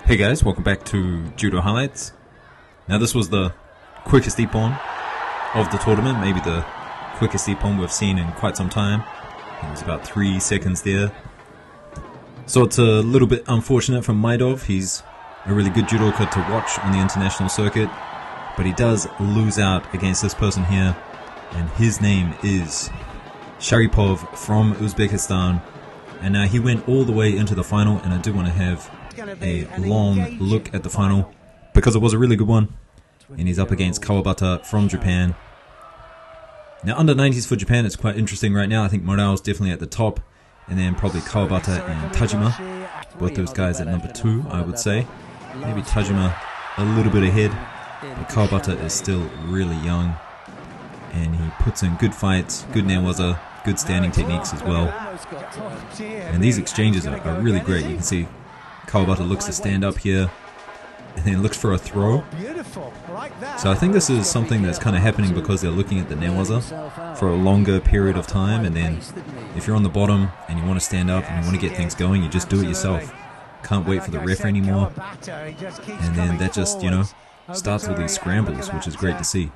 Hey guys, welcome back to Judo Highlights. Now this was the quickest ippon of the tournament, maybe the quickest ippon we've seen in quite some time. It was about 3 seconds there. So it's a little bit unfortunate for Maidov. He's a really good judoka to watch on the international circuit, but he does lose out against this person here, and his name is Sharipov from Uzbekistan. And now he went all the way into the final, and I do want to have a long look at the final because it was a really good one. And he's up against Kawabata from Japan. Now under 90s for Japan, it's quite interesting right now. I think Morale's definitely at the top, and then probably Kawabata and Tajima, both those guys at number 2, I would say. Maybe Tajima a little bit ahead, but Kawabata is still really young, and he puts in good fights, good newaza, good standing techniques as well. And these exchanges are really great. You can see Kawabata looks to stand up here and then looks for a throw. So I think this is something that's kind of happening because they're looking at the newaza for a longer period of time, and then if you're on the bottom and you want to stand up and you want to get things going, you just do it yourself. Can't wait for the referee anymore. And then that just, you know, starts all these scrambles, which is great to see.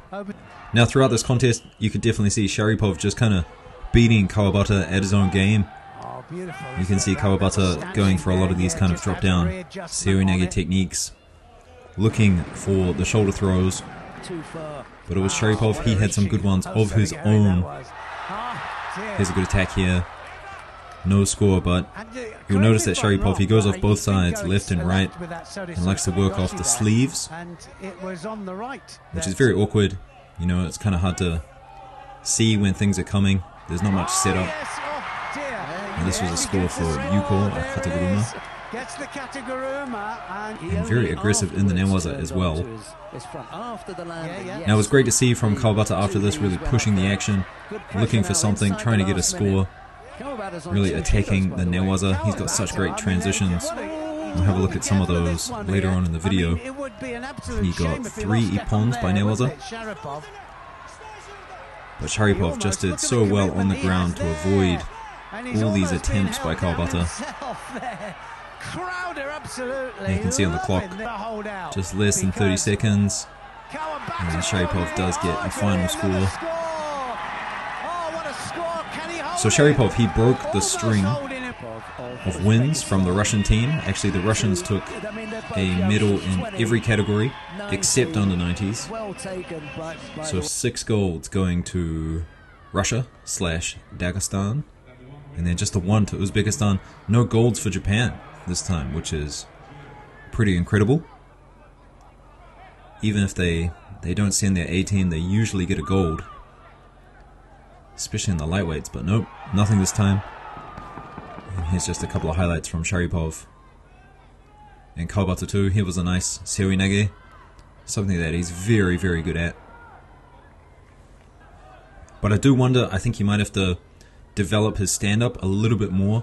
Now throughout this contest, you could definitely see Sharipov just kind of beating Kawabata at his own game. You can see Kawabata going for a lot of these kind of drop down seoi-nage techniques, looking for the shoulder throws, but it was Sharipov. He had some good ones of his own. Here's a good attack here. No score, but you'll notice that Sharipov, he goes off both sides, left and right, and likes to work off the sleeves, which is very awkward. You know, it's kind of hard to see when things are coming. There's not much setup. And this was a score for Yuko Kataguruma. And very aggressive in the newaza as well. Now it was great to see from Kawabata after this, really pushing the action, looking for something, trying to get a score, really attacking the newaza. He's got such great transitions. We'll have a look at some of those later on in the video. He got 3 ippons by newaza. But Sharipov just did so well on the ground to avoid all these attempts by Kawabata. And you can see on the clock, just less than 30 seconds. And then Sharipov does get a final score. So Sharipov, he broke the string of wins from the Russian team. Actually, the Russians took a medal in every category except under 90s. So 6 golds going to Russia / Dagestan, and then just the 1 to Uzbekistan. No golds for Japan this time, which is pretty incredible. Even if they don't send their A team, they usually get a gold, especially in the lightweights, but nope, nothing this time. And here's just a couple of highlights from Sharipov. And Kawabata too, here was a nice seoi-nage, something that he's very, very good at. But I do wonder, I think he might have to develop his stand-up a little bit more.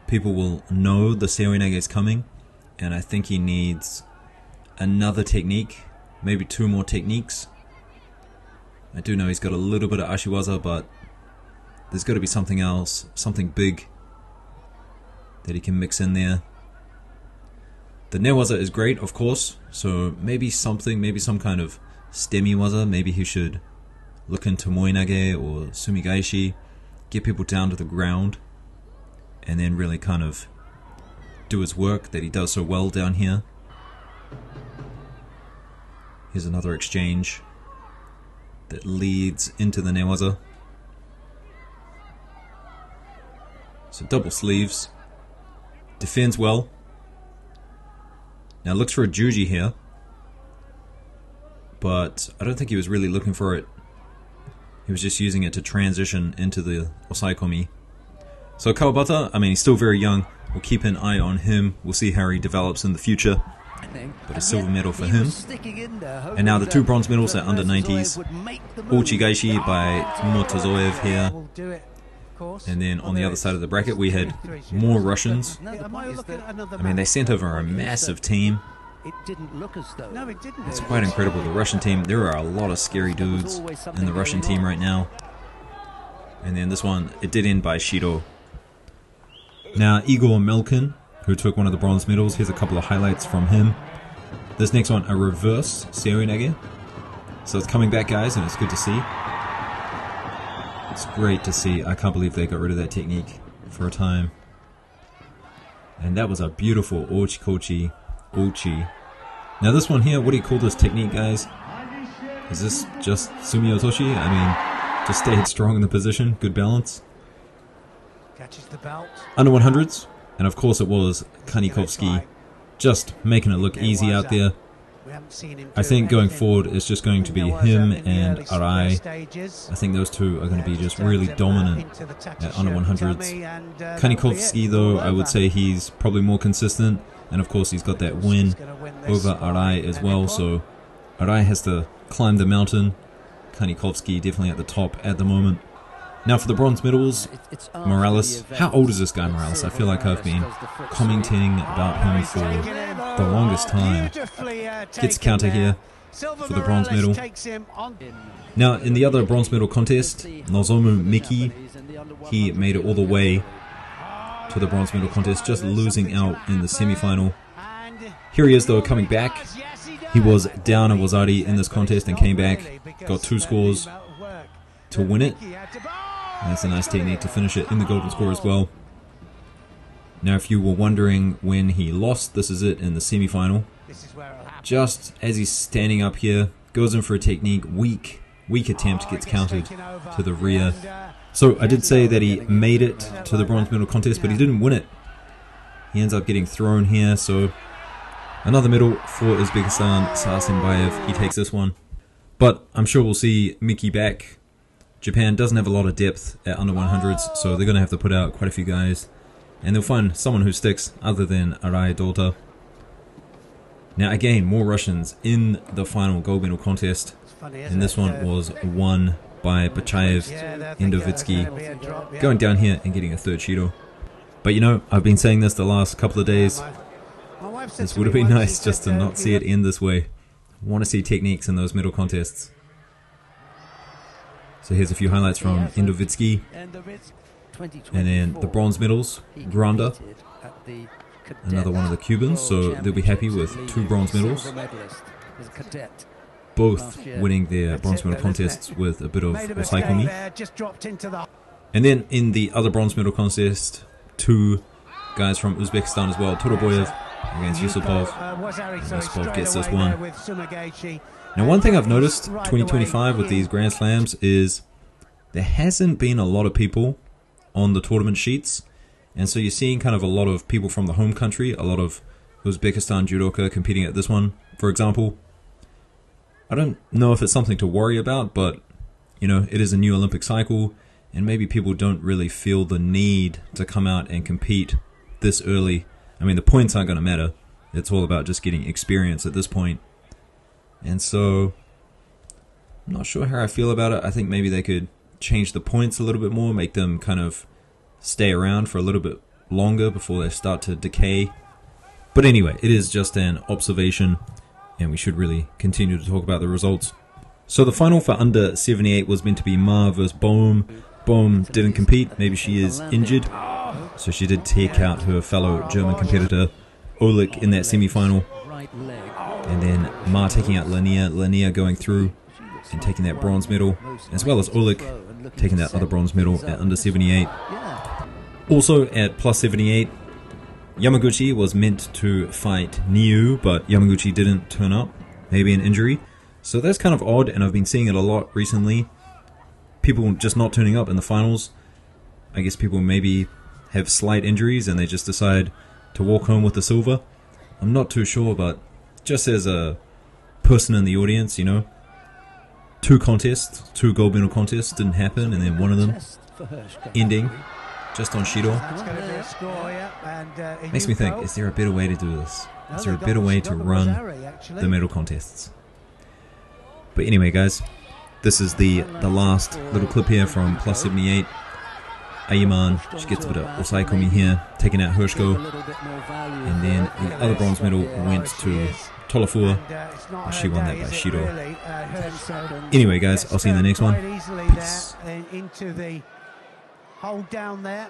People will know the seoi-nage is coming, and I think he needs another technique, maybe 2 more techniques. I do know he's got a little bit of ashiwaza, but there's got to be something else, something big that he can mix in there. The newaza is great, of course, so maybe some kind of stemi-waza. Maybe he should look into moi-nage or sumigaishi, get people down to the ground, and then really kind of do his work that he does so well down here. Here's another exchange that leads into the newaza. So double sleeves. Defends well. Now looks for a juji here, but I don't think he was really looking for it. He was just using it to transition into the osaikomi. So Kawabata, I mean, he's still very young. We'll keep an eye on him. We'll see how he develops in the future. But a silver medal for him. And now the 2 bronze medals at under 90s. Uchigaishi by Motozoev here. And then on the other side of the bracket we had more Russians. I mean, they sent over a massive team. It's quite incredible, the Russian team. There are a lot of scary dudes in the Russian team right now. And then this one, it did end by Shido. Now Igor Melkin who took one of the bronze medals. Here's a couple of highlights from him. This next one, a reverse seoinage. So it's coming back, guys, and it's good to see. It's great to see. I can't believe they got rid of that technique for a time. And that was a beautiful ochikochi ochi. Now this one here, what do you call this technique, guys? Is this just sumiotoshi? I mean, just stay strong in the position, good balance. Catches the belt. Under 100s, and of course it was Kanikovsky, just making it look easy out there. I think going forward it's just going to be him and Arai. I think those two are going to be just really dominant at under 100s. Kanikovsky, though, I would say he's probably more consistent, and of course he's got that win over Arai as well, so Arai has to climb the mountain. Kanikovsky definitely at the top at the moment. Now for the bronze medals, Morales. How old is this guy, Morales? I feel like I've been commenting about him for the longest time. Gets a counter here for the bronze medal. Now in the other bronze medal contest, Nozomu Miki, he made it all the way to the bronze medal contest, just losing out in the semi-final. Here he is though, coming back. He was down and was already in this contest and came back, got 2 scores to win it. And that's a nice technique to finish it in the golden score as well. Now if you were wondering when he lost, this is it in the semi-final. Just as he's standing up here, goes in for a technique, weak attempt, gets countered to the rear. So I did say that he made it to the bronze medal contest, but he didn't win it. He ends up getting thrown here, so another medal for Uzbekistan, Sarsenbayev, he takes this one. But I'm sure we'll see Miki back. Japan doesn't have a lot of depth at under 100s, so they're going to have to put out quite a few guys. And they'll find someone who sticks other than Arai Dota. Now again, more Russians in the final gold medal contest. And this one was won by Bachayev, Indovitsky, going down here and getting a 3rd Shido. But you know, I've been saying this the last couple of days. This would have been nice just to not see it end this way. I want to see techniques in those medal contests. So here's a few highlights from Indovitsky. And then the bronze medals, Granda, another one of the Cubans, so they'll be happy with 2 bronze medals. Both winning their bronze medal contests with a bit of osaikomi. And then in the other bronze medal contest, 2 guys from Uzbekistan as well, Toroboyev against Yusupov. Yusupov gets this one. Now one thing I've noticed 2025 with these Grand Slams is there hasn't been a lot of people on the tournament sheets, and so you're seeing kind of a lot of people from the home country, a lot of Uzbekistan judoka competing at this one, for example. I don't know if it's something to worry about, but you know, it is a new Olympic cycle, and maybe people don't really feel the need to come out and compete this early. I mean, the points aren't going to matter. It's all about just getting experience at this point. And so, I'm not sure how I feel about it. I think maybe they could change the points a little bit more, make them kind of stay around for a little bit longer before they start to decay. But anyway, it is just an observation, and we should really continue to talk about the results. So the final for under 78 was meant to be Ma versus Bohm. Bohm didn't compete, maybe she is injured, so she did take out her fellow German competitor Oleg in that semi-final. And then Ma taking out Lanier going through and taking that bronze medal, as well as Oleg taking that other bronze medal at under 78. Also at plus 78, Yamaguchi was meant to fight Niu, but Yamaguchi didn't turn up, maybe an injury. So that's kind of odd, and I've been seeing it a lot recently. People just not turning up in the finals. I guess people maybe have slight injuries and they just decide to walk home with the silver. I'm not too sure, but just as a person in the audience, you know, 2 contests, 2 gold medal contests didn't happen, and then one of them ending just on Shido. Makes me think, is there a better way to do this? Is there a better way to run the medal contests? But anyway, guys, this is the last little clip here from plus 78. Ayman, she gets a bit of osaikomi here, taking out Hershko. And then the other bronze medal went to Tolafur. She won that by Shido. Anyway, guys, I'll see you in the next one. Peace. Into the hold down there.